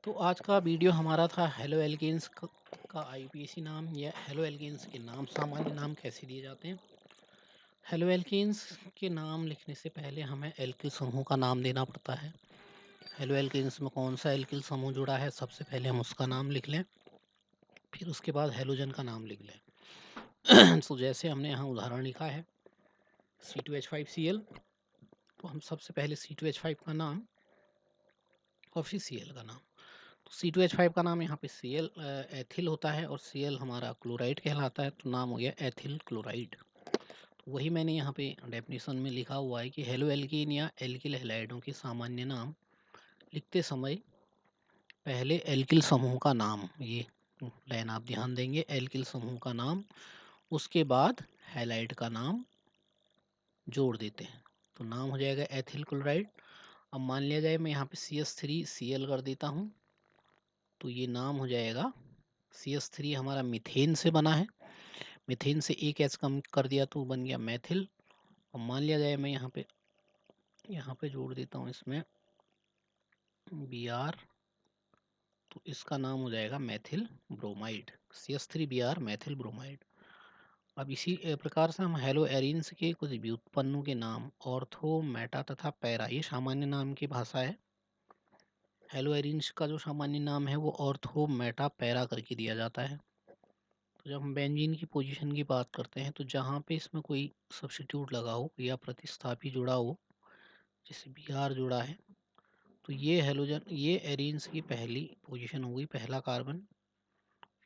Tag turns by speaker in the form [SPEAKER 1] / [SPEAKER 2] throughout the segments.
[SPEAKER 1] तो आज का वीडियो हमारा था हेलो एल्केन्स का आईयूपीएसी नाम या हेलो एल्केन्स के नाम सामान्य नाम कैसे दिए जाते हैं। हेलो एल्केन्स के नाम लिखने से पहले हमें एल्किल समूह का नाम देना पड़ता है। हेलो एल्केन्स में कौन सा एल्किल समूह जुड़ा है सबसे पहले हम उसका नाम लिख लें, फिर उसके बाद हेलोजन का नाम लिख लें। तो जैसे हमने यहाँ उदाहरण लिखा है C2H5Cl, तो हम सबसे पहले C2H5 का नाम और फिर Cl का नाम। तो C2H5 का नाम यहाँ पे Cl एथिल होता है और Cl हमारा क्लोराइड कहलाता है, तो नाम हो गया एथिल क्लोराइड। तो वही मैंने यहाँ पे डेफिनेशन में लिखा हुआ है कि हेलो एल्कीन या एल्किल हैलाइडों के सामान्य नाम लिखते समय पहले एल्किल समूह का नाम, ये लाइन आप ध्यान देंगे, एल्किल समूह का नाम, उसके बाद हैलाइड का नाम जोड़ देते हैं तो नाम हो जाएगा एथिल क्लोराइड। अब मान लिया जाए मैं यहाँ पे CH3Cl कर देता हूँ तो ये नाम हो जाएगा CH3 हमारा मीथेन से बना है, मीथेन से एक एच कम कर दिया तो बन गया मैथिल। और मान लिया जाए मैं यहाँ पे जोड़ देता हूँ इसमें Br, तो इसका नाम हो जाएगा Maithil bromide, CH3Br Maithil bromide. अब इसी प्रकार से हम हेलो एरिन्स के कुछ व्युत्पन्नों के नाम ऑर्थो, मेटा तथा पैरा, ये सामान्य नाम की भाषा है। हेलो एरिन्स का जो सामान्य नाम है वो ऑर्थो, मेटा, पैरा करके दिया जाता है। तो जब हम बेंजीन की पोजीशन की बात करते हैं तो जहाँ पे इसमें कोई सब्स्टिट्यूट लगा हो या प्रतिस्थापी जुड़ा हो, जैसे Br जुड़ा है, तो ये हेलोजन, ये एरीन्स की पहली पोजीशन हो गई, पहला कार्बन।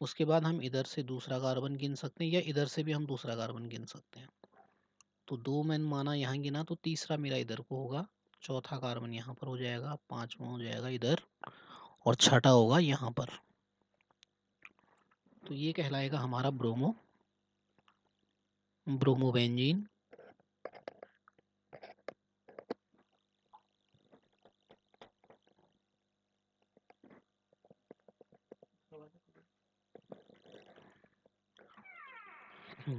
[SPEAKER 1] उसके बाद हम इधर से दूसरा कार्बन गिन सकते हैं या इधर से भी हम दूसरा कार्बन गिन सकते हैं। तो दो मैंने माना यहाँ गिना तो तीसरा मेरा इधर को होगा, चौथा कार्बन यहाँ पर हो जाएगा, पांचवा हो जाएगा इधर और छठा होगा यहाँ पर। तो ये कहलाएगा हमारा ब्रोमोबेंजीन।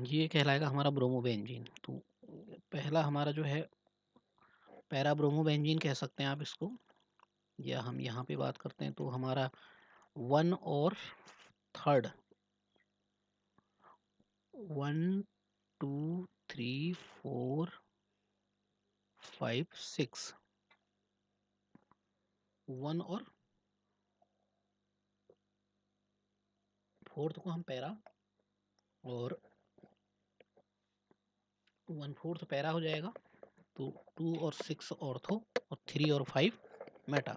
[SPEAKER 1] ये कहलाएगा हमारा ब्रोमोबेंजीन। तो पहला हमारा जो है पैरा ब्रोमोबेंजीन कह सकते हैं आप इसको, या हम यहाँ पे बात करते हैं तो हमारा 1 और 3rd, 1 2 3 4 5 6, 1 और 4th को हम पैरा और 1/4 पैरा हो जाएगा, तो 2 और 6 ऑर्थो और 3 और 5 मेटा।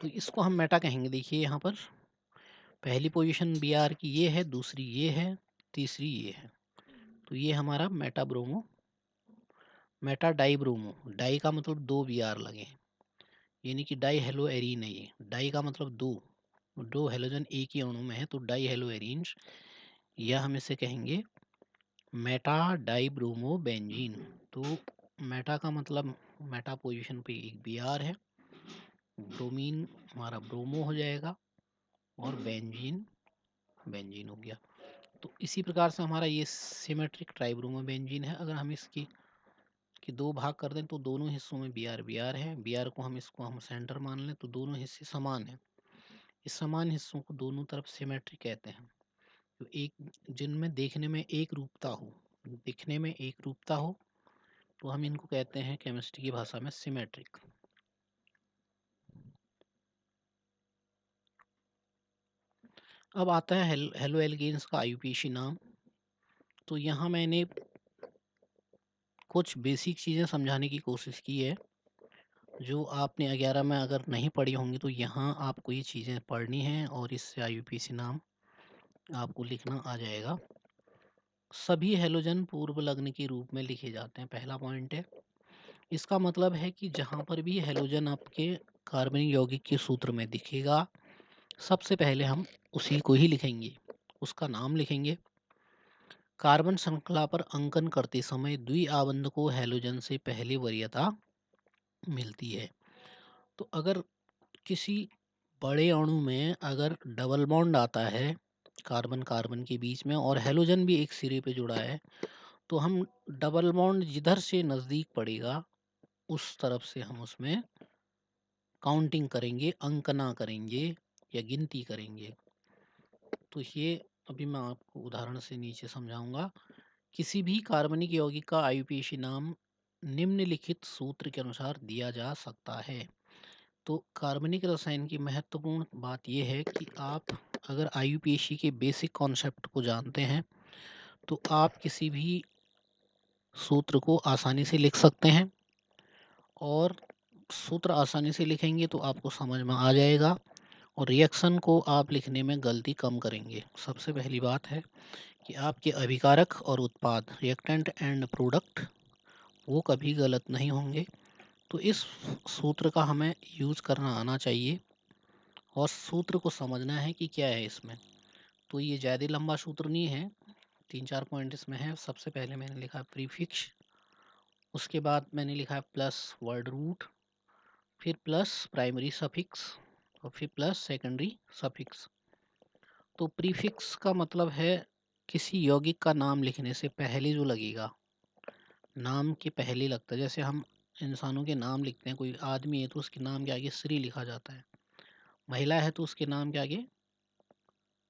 [SPEAKER 1] तो इसको हम मेटा कहेंगे। देखिए यहाँ पर पहली पोजीशन Br की ये है, दूसरी ये है, तीसरी ये है, तो ये हमारा meta bromo, meta di bromo. Di का मतलब दो Br लगे हैं, यानी कि डाई हेलो एरीन है। ये डाई का मतलब दो, दो हेलोजन एक ही अणु में है तो डाई हेलो एरीन्स, या हम इसे कहेंगे मेटा डाई ब्रोमो बेंजीन। तो मेटा का मतलब मेटा पोजीशन पे एक Br है, ब्रोमीन हमारा ब्रोमो हो जाएगा और बेंजीन बेंजीन हो गया। तो इसी प्रकार से हमारा ये सिमेट्रिक ट्राइब्रोमो बेंजीन है। अगर हम इसकी कि दो भाग कर दें तो दोनों हिस्सों में Br है, Br को हम सेंटर मान लें तो दोनों हिस्से समान हैं। इस समान हिस्सों को दोनों तरफ सिमेट्रिक कहते हैं, तो एक जिनमें देखने में एक रूपता हो, दिखने में एक रूपता हो, तो हम इनको कहते हैं केमिस्ट्री की भाषा में सिमेट्रिक। अब आता है हेलो एल्केन्स का आईयूपीएसी नाम। तो यहाँ मैंने कुछ बेसिक चीज़ें समझाने की कोशिश की है जो आपने 11 में अगर नहीं पढ़ी होंगी, तो यहाँ आपको ये चीज़ें पढ़नी हैं और इससे आईयूपीएसी नाम आपको लिखना आ जाएगा। सभी हेलोजन पूर्व लग्न के रूप में लिखे जाते हैं, पहला पॉइंट है। इसका मतलब है कि जहाँ पर भी हेलोजन आपके कार्बनिक यौगिक के सूत्र में दिखेगा, सबसे पहले हम उसी को ही लिखेंगे, उसका नाम लिखेंगे। कार्बन श्रृंखला पर अंकन करते समय द्विआबंध को हेलोजन से पहले वरीयता मिलती है। तो अगर किसी बड़े अणु में अगर डबल बॉन्ड आता है कार्बन कार्बन के बीच में और हेलोजन भी एक सिरे पे जुड़ा है, तो हम डबल बॉन्ड जिधर से नज़दीक पड़ेगा उस तरफ से हम उसमें काउंटिंग करेंगे, अंकना करेंगे या गिनती करेंगे। तो ये अभी मैं आपको उदाहरण से नीचे समझाऊंगा। किसी भी कार्बनिक यौगिक का आईयूपीएसी नाम निम्नलिखित सूत्र के अनुसार दिया जा सकता है। तो कार्बनिक रसायन की महत्वपूर्ण बात यह है कि आप अगर आईयूपीएसी के बेसिक कॉन्सेप्ट को जानते हैं तो आप किसी भी सूत्र को आसानी से लिख सकते हैं, और सूत्र आसानी से लिखेंगे तो आपको समझ में आ जाएगा और रिएक्शन को आप लिखने में गलती कम करेंगे। सबसे पहली बात है कि आपके अभिकारक और उत्पाद, रिएक्टेंट एंड प्रोडक्ट, वो कभी गलत नहीं होंगे। तो इस सूत्र का हमें यूज़ करना आना चाहिए और सूत्र को समझना है कि क्या है इसमें। तो ये ज़्यादा लंबा सूत्र नहीं है, 3-4 पॉइंट इसमें है। सबसे पहले मैंने लिखा प्रीफिक्स, उसके बाद मैंने लिखा प्लस वर्ड रूट, फिर प्लस प्राइमरी सफिक्स और फिर प्लस सेकेंडरी सफिक्स। तो प्रीफिक्स का मतलब है किसी यौगिक का नाम लिखने से पहले जो लगेगा, नाम के पहले लगता है। जैसे हम इंसानों के नाम लिखते हैं, कोई आदमी है तो उसके नाम के आगे श्री लिखा जाता है, महिला है तो उसके नाम के आगे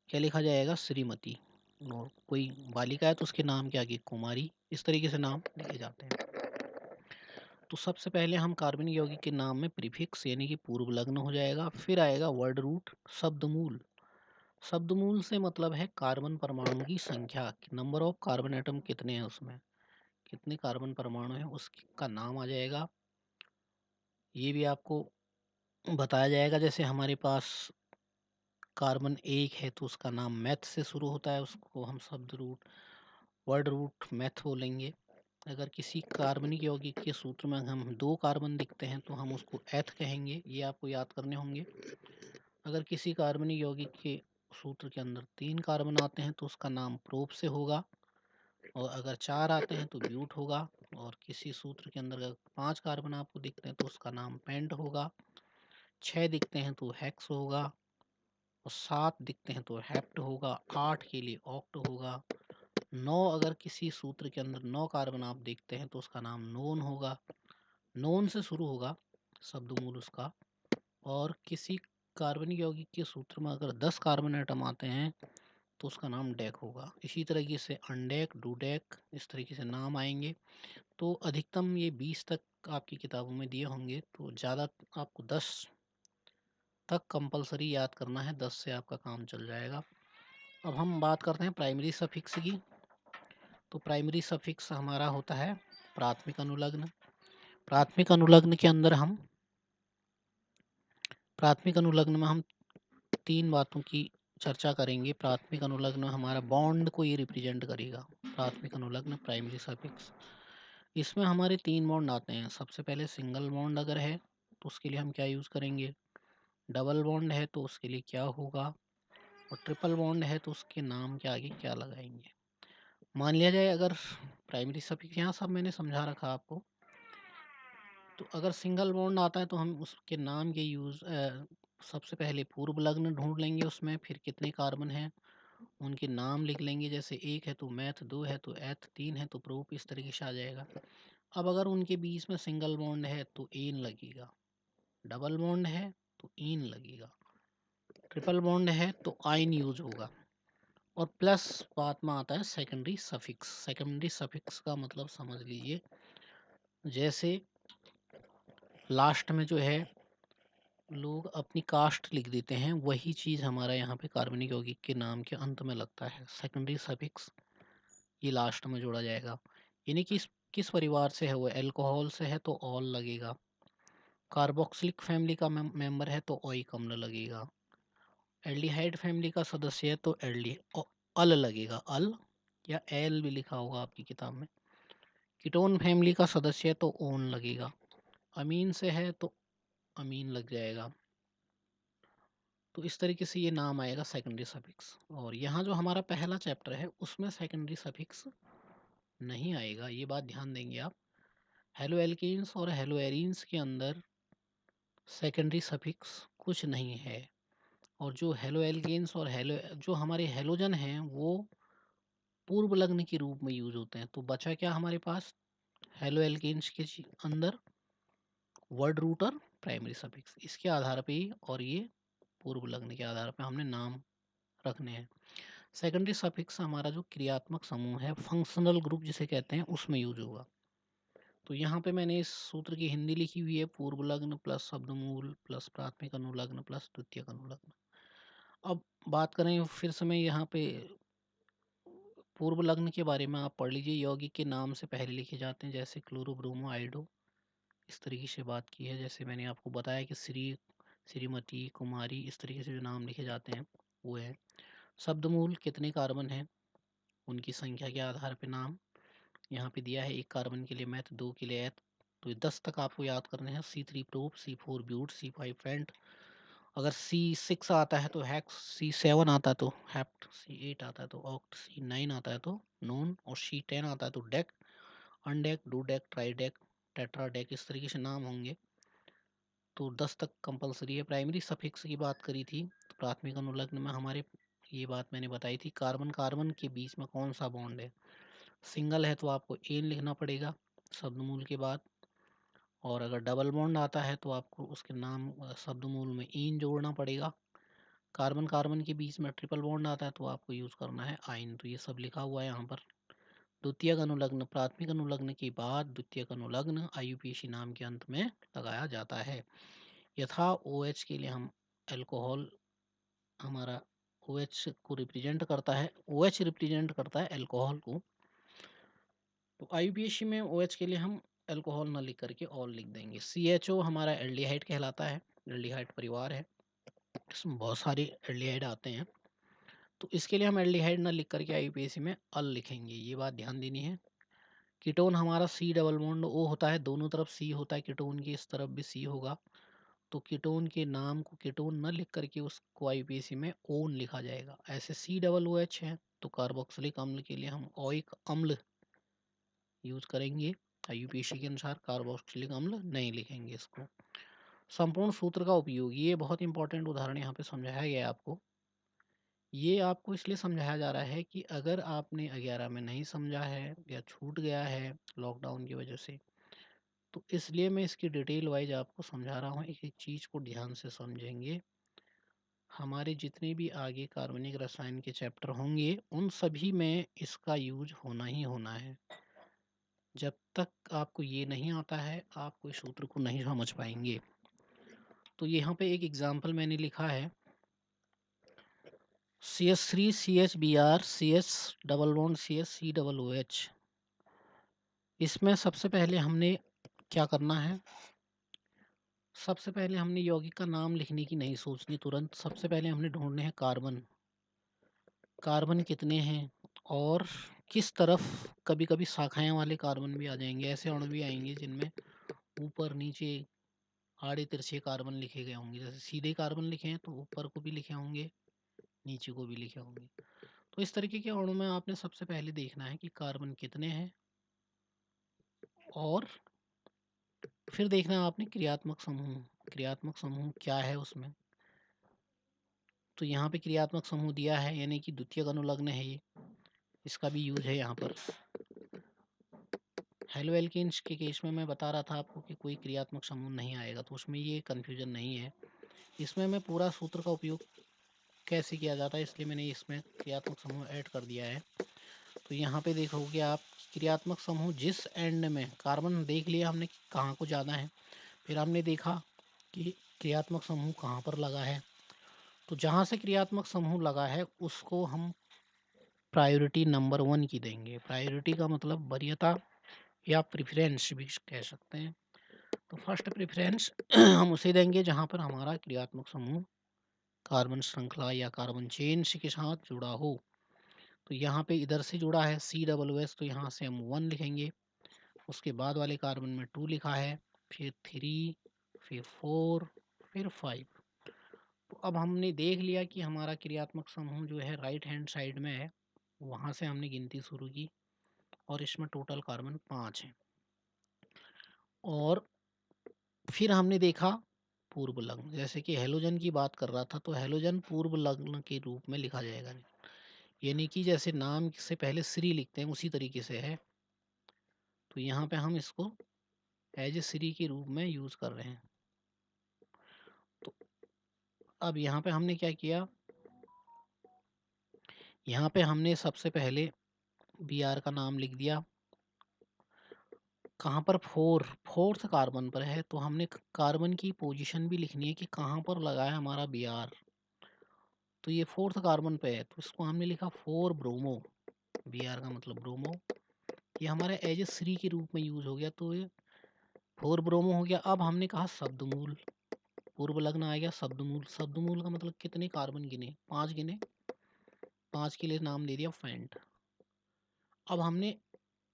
[SPEAKER 1] क्या लिखा जाएगा, श्रीमती, और कोई बालिका है तो उसके नाम के आगे कुमारी। इस तरीके से नाम लिखे जाते हैं। तो सबसे पहले हम कार्बनिक यौगिक के नाम में प्रीफिक्स यानी कि पूर्व लग्न हो जाएगा, फिर आएगा वर्ड रूट, शब्दमूल। शब्दमूल से मतलब है कार्बन परमाणु की संख्या, नंबर ऑफ कार्बन एटम कितने हैं, उसमें कितने कार्बन परमाणु हैं उसका नाम आ जाएगा। ये भी आपको बताया जाएगा। जैसे हमारे पास कार्बन एक है तो उसका नाम मैथ से शुरू होता है, उसको हम शब्द रूट वर्ड रूट मैथ बोलेंगे। अगर किसी कार्बनिक यौगिक के सूत्र में हम 2 कार्बन दिखते हैं तो हम उसको एथ कहेंगे, ये आपको याद करने होंगे। अगर किसी कार्बनिक यौगिक के सूत्र के अंदर 3 कार्बन आते हैं तो उसका नाम प्रोप से होगा, और अगर 4 आते हैं तो ब्यूट होगा। और किसी सूत्र के अंदर अगर 5 कार्बन आपको दिखते हैं तो उसका नाम पेंट होगा, 6 दिखते हैं तो हेक्स होगा, और 7 दिखते हैं तो हेप्ट होगा, 8 के लिए ऑक्ट होगा, 9 अगर किसी सूत्र के अंदर 9 कार्बन आप देखते हैं तो उसका नाम नोन होगा, नोन से शुरू होगा शब्दमूल उसका। और किसी कार्बनिक यौगिक के सूत्र में अगर 10 कार्बन एटम आते हैं तो उसका नाम डेक होगा। इसी तरीके से अनडेक, डूडेक, इस तरीके से नाम आएंगे। तो अधिकतम ये 20 तक आपकी किताबों में दिए होंगे, तो ज़्यादा आपको 10 तक कंपलसरी याद करना है, 10 से आपका काम चल जाएगा। अब हम बात करते हैं प्राइमरी सफिक्स की। तो प्राइमरी सफिक्स हमारा होता है प्राथमिक अनुलग्न। प्राथमिक अनुलग्न के अंदर हम प्राथमिक अनुलग्न में हम 3 बातों की चर्चा करेंगे। प्राथमिक अनुलग्न हमारा बॉन्ड को ये रिप्रेजेंट करेगा, प्राथमिक अनुलग्न प्राइमरी सफिक्स। इसमें हमारे 3 बॉन्ड आते हैं। सबसे पहले सिंगल बॉन्ड अगर है तो उसके लिए हम क्या यूज़ करेंगे, डबल बॉन्ड है तो उसके लिए क्या होगा, और ट्रिपल बॉन्ड है तो उसके नाम के आगे क्या लगाएंगे। मान लिया जाए अगर प्राइमरी सफिक्स, यहाँ सब मैंने समझा रखा आपको। तो अगर सिंगल बॉन्ड आता है तो हम उसके नाम के सबसे पहले पूर्व लग्न ढूंढ लेंगे उसमें, फिर कितने कार्बन हैं उनके नाम लिख लेंगे। जैसे 1 है तो मैथ, 2 है तो एथ, 3 है तो प्रोप, इस तरीके से आ जाएगा। अब अगर उनके बीच में सिंगल बॉन्ड है तो एन लगेगा, डबल बॉन्ड है तो इन लगेगा, ट्रिपल बॉन्ड है तो आइन यूज होगा, और प्लस बाद में आता है सेकेंडरी सफिक्स। सेकेंडरी सफिक्स का मतलब समझ लीजिए, जैसे लास्ट में जो है लोग अपनी कास्ट लिख देते हैं, वही चीज़ हमारा यहाँ पे कार्बनिक यौगिक के नाम के अंत में लगता है, सेकेंडरी सफिक्स ये लास्ट में जोड़ा जाएगा। यानी कि किस परिवार से है, वो अल्कोहल से है तो ऑल लगेगा, कार्बोक्सिलिक फैमिली का मेंबर है तो ओइक अम्ल लगेगा, एल्डिहाइड फैमिली का सदस्य है तो एल्डी अल लगेगा, अल या एल भी लिखा होगा आपकी किताब में। कीटोन फैमिली का सदस्य है तो ओन लगेगा, अमीन से है तो अमीन लग जाएगा। तो इस तरीके से ये नाम आएगा सेकेंडरी सफिक्स। और यहाँ जो हमारा पहला चैप्टर है उसमें सेकेंडरी सफिक्स नहीं आएगा, ये बात ध्यान देंगे आप। हेलो एल्केन्स और हेलो एरीन्स के अंदर सेकेंडरी सफिक्स कुछ नहीं है। और जो हेलो एल्केन्स और हेलो जो हमारे हेलोजन हैं वो पूर्व लग्न के रूप में यूज होते हैं। तो बचा क्या हमारे पास हेलो एल्केन्स के अंदर, वर्ड रूटर प्राइमरी सफिक्स, इसके आधार पे ही और ये पूर्व लग्न के आधार पे हमने नाम रखने हैं। सेकेंडरी सफिक्स हमारा जो क्रियात्मक समूह है, फंक्शनल ग्रुप जिसे कहते हैं, उसमें यूज होगा। तो यहाँ पे मैंने इस सूत्र की हिंदी लिखी हुई है, पूर्व लग्न प्लस शब्दमूल प्लस प्राथमिक अनुलग्न प्लस द्वितीयक अनुलग्न। अब बात करें फिर से, मैं यहाँ पे पूर्व लग्न के बारे में आप पढ़ लीजिए। यौगिक के नाम से पहले लिखे जाते हैं, जैसे क्लोरो ब्रोमो आयोडो, इस तरीके से बात की है। जैसे मैंने आपको बताया कि श्री, श्रीमती, कुमारी, इस तरीके से जो नाम लिखे जाते हैं वो है। शब्दमूल कितने कार्बन हैं, उनकी संख्या के आधार पे नाम यहाँ पे दिया है। एक कार्बन के लिए मैथ, 2 के लिए एथ, तो ये 10 तक आपको याद करने हैं। C3 प्रोप, C4 ब्यूट, C5 फेंट, अगर C6 आता है तो हैक्स, C7 आता है तो हैप्ट, C8 आता है तो ऑक्ट, C9 आता है तो नोन, और C10 आता है तो डेक, अनडेक, डूडेक, ट्राइडेक, टेट्राडेक, इस तरीके से नाम होंगे। तो 10 तक कंपलसरी है। प्राइमरी सफिक्स की बात करी थी, तो प्राथमिक अनुलग्न में हमारे ये बात मैंने बताई थी, कार्बन कार्बन के बीच में कौन सा बॉन्ड है। सिंगल है तो आपको एन लिखना पड़ेगा शब्दमूल के बाद, और अगर डबल बॉन्ड आता है तो आपको उसके नाम शब्दमूल में इन जोड़ना पड़ेगा। कार्बन कार्बन के बीच में ट्रिपल बॉन्ड आता है तो आपको यूज़ करना है आइन। तो ये सब लिखा हुआ है यहाँ पर। द्वितीयक अनुलग्न, प्राथमिक अनुलग्न के बाद द्वितीयक अनुलग्न आईयूपीएसी नाम के अंत में लगाया जाता है। यथा OH के लिए हम अल्कोहल, हमारा OH को रिप्रेजेंट करता है, OH रिप्रेजेंट करता है अल्कोहल को, तो आईयूपीएसी में OH के लिए हम अल्कोहल ना लिख करके ऑल लिख देंगे। CHO हमारा एल्डिहाइड कहलाता है, एल्डिहाइड परिवार है, इसमें बहुत सारे एल्डिहाइड आते हैं, तो इसके लिए हम एल्डिहाइड ना लिख करके आईयूपीएसी में अल लिखेंगे, ये बात ध्यान देनी है। कीटोन हमारा C डबल बॉन्ड O होता है, दोनों तरफ C होता है, कीटोन की इस तरफ भी C होगा, तो कीटोन के नाम को कीटोन न लिख करके उसको आईयूपीएसी में ओन लिखा जाएगा। ऐसे COOH है तो कार्बोक्सिलिक अम्ल के लिए हम ओइक अम्ल यूज करेंगे, आईयूपीएसी के अनुसार कार्बोक्सिलिक अम्ल नहीं लिखेंगे इसको। संपूर्ण सूत्र का उपयोग, ये बहुत इंपॉर्टेंट उदाहरण यहाँ पे समझाया गया है आपको। ये आपको इसलिए समझाया जा रहा है कि अगर आपने 11 में नहीं समझा है या छूट गया है लॉकडाउन की वजह से, तो इसलिए मैं इसकी डिटेल वाइज आपको समझा रहा हूँ। एक एक चीज़ को ध्यान से समझेंगे। हमारे जितने भी आगे कार्बनिक रसायन के चैप्टर होंगे उन सभी में इसका यूज होना ही होना है। जब तक आपको ये नहीं आता है आप कोई सूत्र को नहीं समझ पाएंगे। तो यहाँ पे एक एग्जांपल मैंने लिखा है, CH3 CHBr CH double bond CH C double OH। इसमें सबसे पहले हमने क्या करना है, सबसे पहले हमने यौगिक का नाम लिखने की नहीं सोचनी तुरंत। सबसे पहले हमने ढूंढने हैं कार्बन, कार्बन कितने हैं और किस तरफ। कभी कभी शाखाएं वाले कार्बन भी आ जाएंगे, ऐसे अणु भी आएंगे जिनमें ऊपर नीचे आड़े तिरछे कार्बन लिखे गए होंगे। जैसे सीधे कार्बन लिखे हैं तो ऊपर को भी लिखे होंगे, नीचे को भी लिखे होंगे। तो इस तरीके के अणु में आपने सबसे पहले देखना है कि कार्बन कितने हैं, और फिर देखना है आपने क्रियात्मक समूह, क्रियात्मक समूह क्या है उसमें। तो यहाँ पे क्रियात्मक समूह दिया है, यानी कि द्वितीयक अनुलग्न है ये, इसका भी यूज है यहाँ पर। हेलो एल्केन्स के केस में मैं बता रहा था आपको कि कोई क्रियात्मक समूह नहीं आएगा, तो उसमें ये कन्फ्यूजन नहीं है। इसमें मैं पूरा सूत्र का उपयोग कैसे किया जाता है इसलिए मैंने इसमें क्रियात्मक समूह ऐड कर दिया है। तो यहाँ पे देखोगे आप, क्रियात्मक समूह जिस एंड में, कार्बन देख लिया हमने कि कहाँ को जाना है, फिर हमने देखा कि क्रियात्मक समूह कहाँ पर लगा है। तो जहाँ से क्रियात्मक समूह लगा है उसको हम प्रायोरिटी नंबर 1 की देंगे। प्रायोरिटी का मतलब वरीयता या प्रेफरेंस भी कह सकते हैं। तो फर्स्ट प्रेफरेंस हम उसे देंगे जहाँ पर हमारा क्रियात्मक समूह कार्बन श्रृंखला या कार्बन चेन के साथ जुड़ा हो। तो यहाँ पे इधर से जुड़ा है COOH, तो यहाँ से हम 1 लिखेंगे। उसके बाद वाले कार्बन में 2 लिखा है, फिर 3, फिर 4, फिर 5। तो अब हमने देख लिया कि हमारा क्रियात्मक समूह जो है राइट हैंड साइड में है, वहाँ से हमने गिनती शुरू की और इसमें टोटल कार्बन 5 है। और फिर हमने देखा पूर्व लग्न, जैसे कि हेलोजन की बात कर रहा था, तो हेलोजन पूर्व लग्न के रूप में लिखा जाएगा, यानी कि जैसे नाम से पहले श्री लिखते हैं उसी तरीके से है। तो यहाँ पे हम इसको एज ए श्री के रूप में यूज़ कर रहे हैं। अब यहाँ पे हमने क्या किया, यहाँ पे हमने सबसे पहले Br का नाम लिख दिया। कहाँ पर, फोर्थ कार्बन पर है, तो हमने कार्बन की पोजीशन भी लिखनी है कि कहाँ पर लगा है हमारा Br। तो ये फोर्थ कार्बन पे है, तो इसको हमने लिखा 4 ब्रोमो। Br का मतलब ब्रोमो। ये हमारे एज ए 3 के रूप में यूज हो गया, तो ये 4 ब्रोमो हो गया। अब हमने कहा शब्दमूल, पूर्व लग्न आ गया शब्दमूल। शब्दमूल का मतलब कितने कार्बन गिने, 5 गिने, 5 के लिए नाम दे दिया फेंट। अब हमने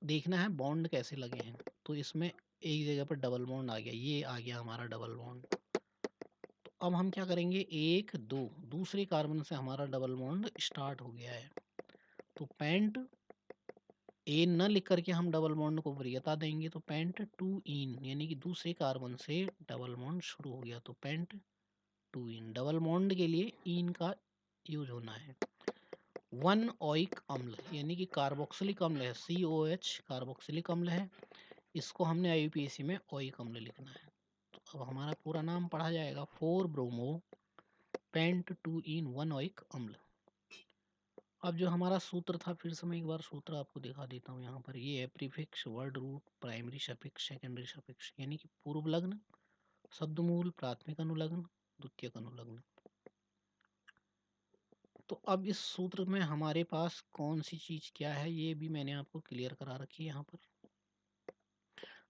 [SPEAKER 1] देखना है बॉन्ड कैसे लगे हैं, तो इसमें एक जगह पर डबल बॉन्ड आ गया, ये आ गया हमारा डबल बॉन्ड। तो अब हम क्या करेंगे, 1 2 दूसरे कार्बन से हमारा डबल बॉन्ड स्टार्ट हो गया है, तो पेंट ए न लिख करके हम डबल बॉन्ड को वरीयता देंगे, तो पेंट 2 इन, यानी कि दूसरे कार्बन से डबल बॉन्ड शुरू हो गया, तो पेंट 2 इन। डबल बॉन्ड के लिए इन का यूज होना है। 1 ओइक अम्ल, यानी कि कार्बोक्सिलिक अम्ल है, COH कार्बोक्सिलिक अम्ल है, इसको हमने IUPAC में ओइक अम्ल लिखना है। तो अब हमारा पूरा नाम पढ़ा जाएगा, 4 ब्रोमो पेंट 2 इन 1 ओइक अम्ल। अब जो हमारा सूत्र था, फिर से मैं एक बार सूत्र आपको दिखा देता हूँ। यहाँ पर ये है prefix, word root, primary suffix, secondary suffix, यानी कि पूर्व लग्न, शब्दमूल, प्राथमिक अनुलग्न, द्वितीयक अनुलग्न। तो अब इस सूत्र में हमारे पास कौन सी चीज क्या है, ये भी मैंने आपको क्लियर करा रखी है। यहाँ पर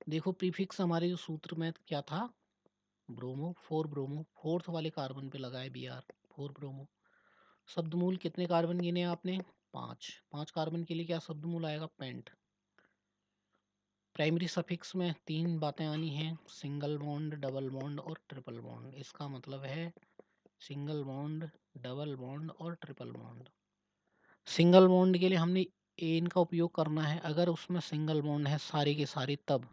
[SPEAKER 1] देखो, प्रीफिक्स हमारे जो सूत्र में क्या था, ब्रोमो, 4 ब्रोमो, फोर्थ वाले कार्बन पे लगा है Br, 4 ब्रोमो। शब्दमूल कितने कार्बन गिने आपने, 5, 5 कार्बन के लिए क्या शब्दमूल आएगा, पेंट। प्राइमरी सफिक्स में 3 बातें आनी हैं, सिंगल बॉन्ड, डबल बॉन्ड और ट्रिपल बॉन्ड। इसका मतलब है सिंगल बॉन्ड, डबल बॉन्ड और ट्रिपल बॉन्ड। सिंगल बॉन्ड के लिए हमने एन का उपयोग करना है, अगर उसमें सिंगल बॉन्ड है सारे के सारे, तब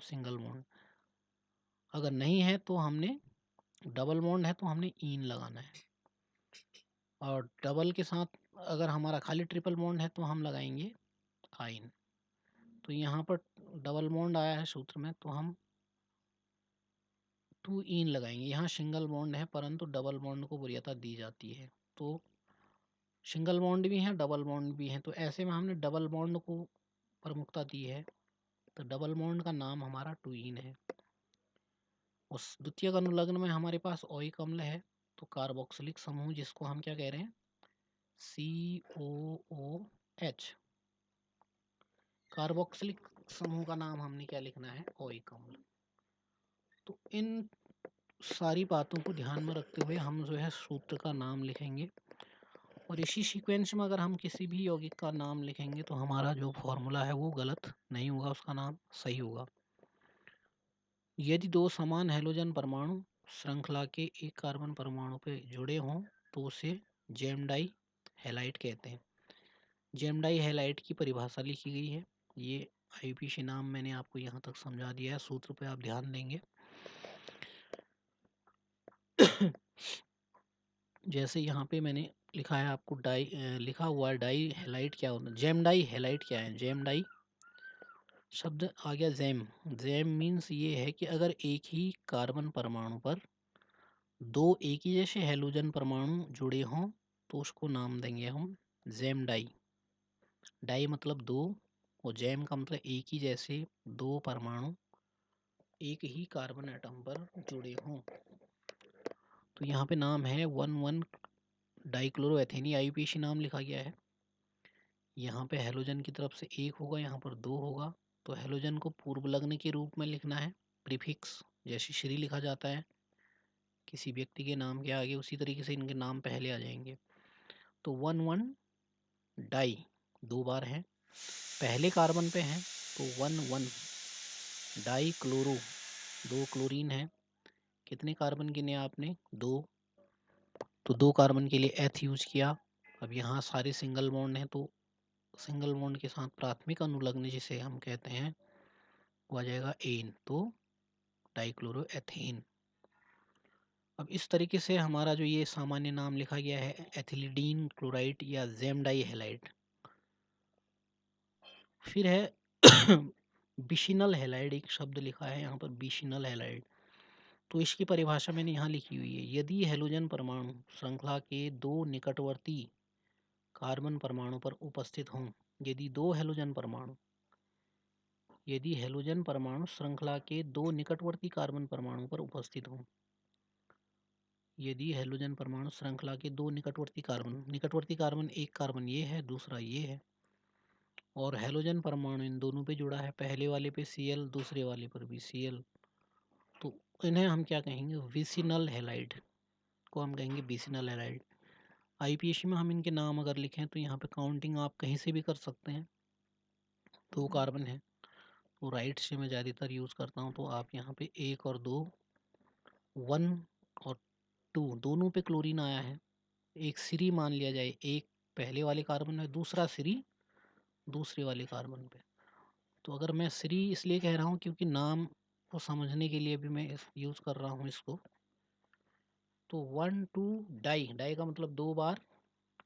[SPEAKER 1] सिंगल बॉन्ड। अगर नहीं है तो हमने, डबल बॉन्ड है तो हमने इन लगाना है, और डबल के साथ अगर हमारा खाली ट्रिपल बॉन्ड है तो हम लगाएंगे आइन। तो यहाँ पर डबल बॉन्ड आया है सूत्र में, तो हम 2 इन लगाएंगे। यहाँ सिंगल बॉन्ड है परंतु डबल बॉन्ड को वरीयता दी जाती है, तो सिंगल बॉन्ड भी है, डबल बॉन्ड भी है, तो ऐसे में हमने डबल बॉन्ड को प्रमुखता दी है, तो डबल बॉन्ड का नाम हमारा 2 इन है। उस द्वितीय अनुलग्न में हमारे पास ओइक अम्ल है, तो कार्बोक्सिलिक समूह, जिसको हम क्या कह रहे हैं, COOH। कार्बोक्सिलिक समूह का नाम हमने क्या लिखना है, ओइक अम्ल। तो इन सारी बातों को ध्यान में रखते हुए हम जो है सूत्र का नाम लिखेंगे, और इसी सीक्वेंस में अगर हम किसी भी यौगिक का नाम लिखेंगे तो हमारा जो फॉर्मूला है वो गलत नहीं होगा, उसका नाम सही होगा। यदि 2 समान हैलोजन परमाणु श्रृंखला के एक कार्बन परमाणु पे जुड़े हों तो उसे जेम डाई हैलाइड कहते हैं। जेम डाई हैलाइड की परिभाषा लिखी गई है, ये IUPAC नाम मैंने आपको यहाँ तक समझा दिया है, सूत्र पे आप ध्यान देंगे। जैसे यहाँ पे मैंने लिखा है आपको लिखा हुआ है डाई हैलाइड क्या होता है, जेम डाई हैलाइड क्या है। जेम डाई शब्द आ गया जेम, जेम मीन्स ये है कि अगर एक ही कार्बन परमाणु पर 2 एक ही जैसे हैलोजन परमाणु जुड़े हों तो उसको नाम देंगे हम जेम डाई। डाई मतलब 2, और जेम का मतलब एक ही जैसे 2 परमाणु एक ही कार्बन एटम पर जुड़े हों। तो यहाँ पे नाम है 1,1 डाइक्लोरोएथेनी, IUPAC नाम लिखा गया है। यहाँ पे हैलोजन की तरफ से 1 होगा, यहाँ पर 2 होगा, तो हैलोजन को पूर्व लग्न के रूप में लिखना है, प्रीफिक्स जैसे श्री लिखा जाता है किसी व्यक्ति के नाम के आगे, उसी तरीके से इनके नाम पहले आ जाएंगे। तो 1,1 डाई 2 बार हैं, पहले कार्बन पे हैं, तो 1,1 डाई क्लोरो, 2 क्लोरीन है, कितने कार्बन गिने आपने, 2, तो 2 कार्बन के लिए एथ यूज किया। अब यहाँ सारे सिंगल बॉन्ड हैं, तो सिंगल बॉन्ड के साथ प्राथमिक अनुलग्न जिसे हम कहते हैं वो आ जाएगा एन, तो डाइक्लोरोएथेन। अब इस तरीके से हमारा जो ये सामान्य नाम लिखा गया है एथिलीडीन क्लोराइड या जेम डाई हैलाइड। फिर है बिशिनल हैलाइड, एक शब्द लिखा है यहाँ पर बिशिनल हैलाइड। तो इसकी परिभाषा मैंने यहाँ लिखी हुई है। यदि हैलोजन परमाणु श्रृंखला के दो निकटवर्ती कार्बन परमाणु पर उपस्थित हों, यदि दो हैलोजन परमाणु श्रृंखला के दो निकटवर्ती कार्बन परमाणु पर उपस्थित हों, यदि हैलोजन परमाणु श्रृंखला के दो निकटवर्ती कार्बन एक कार्बन ये है, दूसरा ये है, और हैलोजन परमाणु इन दोनों पे जुड़ा है, पहले वाले पे Cl, दूसरे वाले पर भी Cl, तो इन्हें हम क्या कहेंगे, विसिनल हैलाइड को हम कहेंगे विसिनल हैलाइड। आईपीएसी में हम इनके नाम अगर लिखें तो यहाँ पे काउंटिंग आप कहीं से भी कर सकते हैं। दो कार्बन है तो राइट से मैं ज़्यादातर यूज़ करता हूँ, तो आप यहाँ पे 1 और 2, 1 और 2 दोनों पे क्लोरीन आया है। एक सीरी मान लिया जाए, एक पहले वाले कार्बन है, दूसरा सीरी दूसरे वाले कार्बन पे। तो अगर मैं सीरी इसलिए कह रहा हूँ क्योंकि नाम को समझने के लिए भी मैं यूज़ कर रहा हूँ इसको। तो 1 2 डाई, डाई का मतलब 2 बार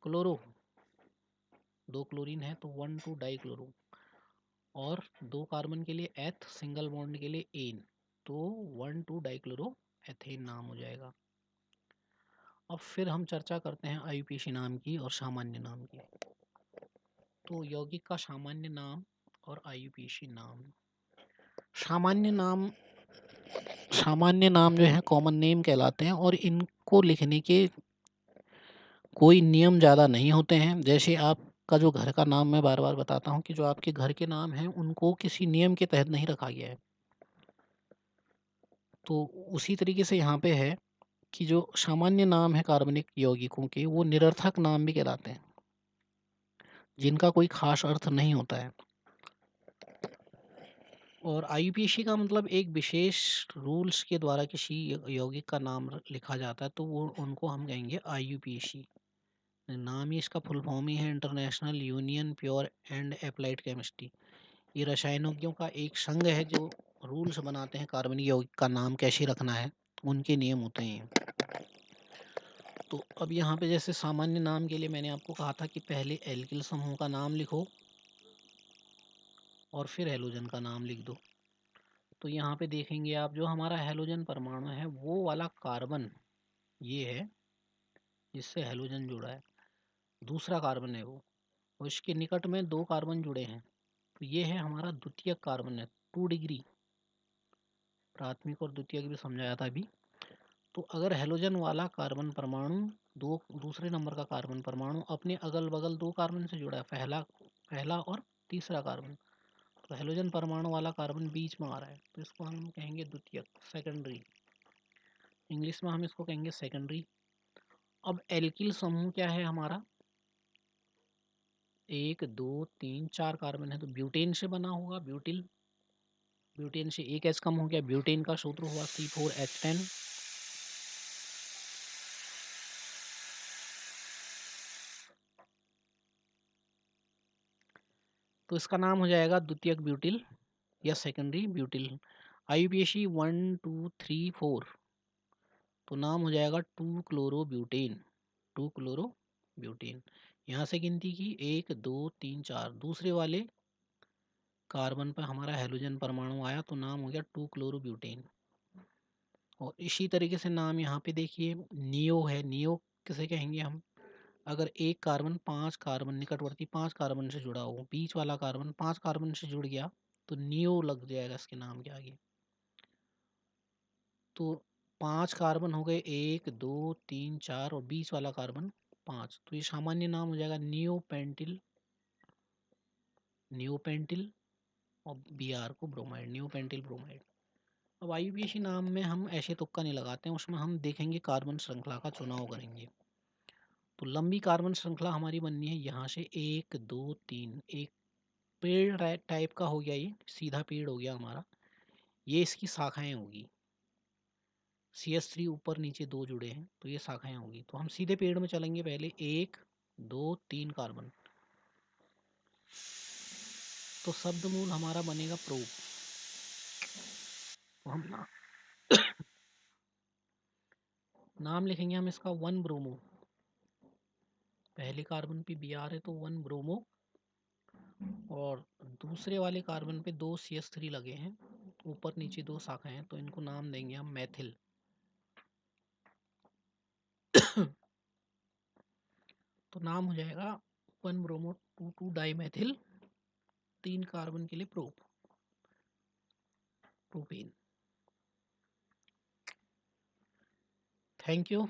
[SPEAKER 1] क्लोरो, 2 क्लोरीन है तो 1 2 डाई क्लोरो, और 2 कार्बन के लिए एथ, सिंगल बॉन्ड के लिए एन, तो 1 2 डाई क्लोरो एथेन नाम हो जाएगा। अब फिर हम चर्चा करते हैं आईयूपीएसी नाम की और सामान्य नाम की। तो यौगिक का सामान्य नाम और आईयूपीएसी नाम। सामान्य नाम जो है कॉमन नेम कहलाते हैं, और इनको लिखने के कोई नियम ज़्यादा नहीं होते हैं। जैसे आपका जो घर का नाम, मैं बार बार बताता हूँ कि जो आपके घर के नाम हैं उनको किसी नियम के तहत नहीं रखा गया है। तो उसी तरीके से यहाँ पे है कि जो सामान्य नाम है कार्बनिक यौगिकों के, वो निरर्थक नाम भी कहलाते हैं, जिनका कोई खास अर्थ नहीं होता है। और आईयूपीएसी का मतलब एक विशेष रूल्स के द्वारा किसी यौगिक का नाम लिखा जाता है, तो वो उनको हम कहेंगे आईयूपीएसी। नाम ही इसका फुल फॉर्म ही है international union pure and applied chemistry. ये रसायनज्ञों का एक संघ है जो रूल्स बनाते हैं कार्बनिक यौगिक का नाम कैसे रखना है, उनके नियम होते हैं। तो अब यहाँ पे जैसे सामान्य नाम के लिए मैंने आपको कहा था कि पहले एल्किल समूह का नाम लिखो और फिर हैलोजन का नाम लिख दो। तो यहाँ पे देखेंगे आप, जो हमारा हैलोजन परमाणु है वो वाला कार्बन ये है जिससे हैलोजन जुड़ा है, दूसरा कार्बन है वो, और इसके निकट में 2 कार्बन जुड़े हैं, तो ये है हमारा द्वितीयक कार्बन है। 2 डिग्री, प्राथमिक और द्वितीयक भी समझाया था अभी। तो अगर हैलोजन वाला कार्बन परमाणु दूसरे नंबर का कार्बन परमाणु अपने अगल बगल 2 कार्बन से जुड़ा है, पहला और तीसरा कार्बन, तो हैलोजन परमाणु वाला कार्बन बीच में आ रहा है, तो इसको हम कहेंगे द्वितीयक, सेकेंडरी। इंग्लिश में हम इसको कहेंगे सेकेंडरी। अब एल्किल समूह क्या है हमारा, 1 2 3 4 कार्बन है, तो ब्यूटेन से बना होगा, ब्यूटेन से एक एच कम हो गया, ब्यूटेन का सूत्र हुआ C4H10। तो इसका नाम हो जाएगा द्वितीयक ब्यूटिल या सेकेंडरी ब्यूटिल। आईयूपीएसी 1 2 3 4, तो नाम हो जाएगा 2 क्लोरोब्यूटेन, 2 क्लोरोब्यूटेन। यहाँ से गिनती की 1 2 3 4, दूसरे वाले कार्बन पर हमारा हैलोजन परमाणु आया तो नाम हो गया 2 क्लोरोब्यूटेन। और इसी तरीके से नाम यहाँ पे देखिए, नियो है, नियो किसे कहेंगे हम, अगर एक कार्बन 5 कार्बन निकटवर्ती 5 कार्बन से जुड़ा हो, बीच वाला कार्बन 5 कार्बन से जुड़ गया तो नियो लग जाएगा इसके नाम के आगे। तो 5 कार्बन हो गए, 1 2 3 4, और बीच वाला कार्बन 5, तो ये सामान्य नाम हो जाएगा नियोपेंटिल, नियोपेंटिल, और बी आर को ब्रोमाइड, नियोपेंटिल ब्रोमाइड। अब आईयूपीएसी नाम में हम ऐसे तुक्का नहीं लगाते हैं, उसमें हम देखेंगे कार्बन श्रृंखला का चुनाव करेंगे। तो लंबी कार्बन श्रृंखला हमारी बननी है, यहाँ से 1 2 3, एक पेड़ टाइप का हो गया, ये सीधा पेड़ हो गया हमारा, ये इसकी शाखाएं होगी। CH3 ऊपर नीचे 2 जुड़े हैं तो ये शाखाएं होगी। तो हम सीधे पेड़ में चलेंगे, पहले 1 2 3 कार्बन, तो शब्द मूल हमारा बनेगा प्रोप। तो हम नाम लिखेंगे हम इसका 1 ब्रोमो, पहले कार्बन पे Br है तो 1 ब्रोमो, और दूसरे वाले कार्बन पे 2 CH3 लगे हैं, ऊपर नीचे 2 शाखाएं हैं, तो इनको नाम देंगे हम मैथिल। तो नाम हो जाएगा 1 ब्रोमो 2 डाइमेथिल 3 कार्बन के लिए प्रोपेन। Thank you.